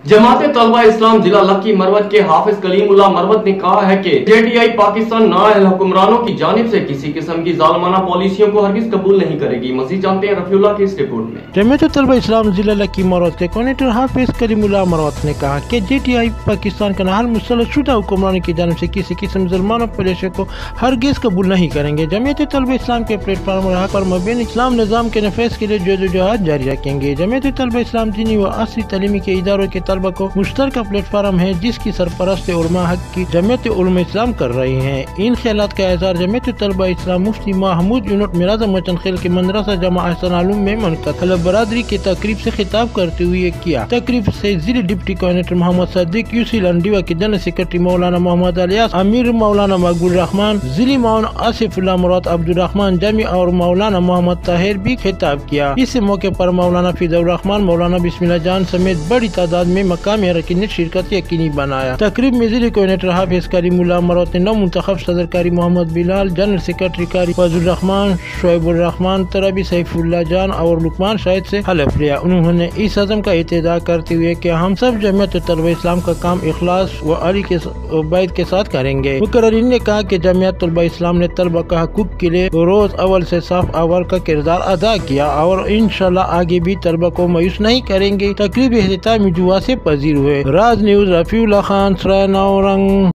जमात तलबा इस्लाम जिला लक्की मरवत के हाफिज कलीमुल्लाह मरवत ने कहा है कि JTI पाकिस्तान नाअहल हुक्मरानों की जानिब से किसी किस्म की जालमाना पॉलिसियों को हरगिज कबूल नहीं करेगी। मज़ीद जानते हैं रफीउल्लाह की इस रिपोर्ट में। जमात तलबा इस्लाम जिला लक्की मरवत के कोऑर्डिनेटर हाफिज कलीमुल्लाह मरवत ने कहा कि JTI पाकिस्तान का नाअहल मुसल्लत शुदा हुक्मरानों की जानिब से किसी किस्म जालमाना पॉलिसियों को हरगिज कबूल नहीं करेंगे। जमात तलबा इस्लाम के प्लेटफार्म और पर मबीन इस्लाम निज़ाम के नफाज के लिए जदोजहद जारी रखेंगे। जमात तलबा इस्लाम दीनी व असली तालीमी के इदारों के तलबा को मुश्तरका का प्लेटफार्म है जिसकी सरपरस्त उलमा हक की जमात उलमा इस्लाम कर रही है। इन ख्यालात का इज़हार जमात तलबा इस्लाम मुफ्ती महमूद यूनुस मिराज मचनखेल के मदरसा जमा अहसन आलूम में मुनक़द तलब बरादरी की तकरीब से खिताब करते हुए किया। तकरीब से जिले deputy coordinator Mohammad Sadiq UC Landiwa के जनरल सेक्रेटरी मौलाना मोहम्मद अलियास अमीर मौलाना मकबूल रहमान जिली मौन आसिफुल्लाह मुराद अब्दुल रहमान जमी और मौलाना मोहम्मद ताहिर भी खिताब किया। इस मौके पर मौलाना फिजौर रहमान मौलाना बिस्मिल्लाह जान समेत बड़ी तादाद में मकामी अरकान ने शिरकत यकीनी बनाया। तकरीब में जिले कोऑर्डिनेटर हाफिज करीमुल्लाह मरवत ने नौ मुंतखब सदर कारी मोहम्मद बिलाल, जनरल सेक्रेटरी कारी फजल रहमान, शोएबुर रहमान, तरबी सैफुल्लाह जान और लुकमान शाहिद से हलफ लिया। उन्होंने इस अज़म का इत्तेदा करते हुए कि हम सब जमात तलबा इस्लाम का काम इखलास व अली के बैत के साथ करेंगे। मुकर्रिरीन ने कहा कि जमात तलबा इस्लाम ने तलबा का हकूक के लिए रोज अव्वल से साफ अव्वल का किरदार अदा किया और इंशाल्लाह आगे भी तलबा को मायूस नहीं करेंगे। तकरीब इख्तितामी दुआ से पजीर हुए। राज न्यूज़ रफीउल्लाह खान सराय नौरंग।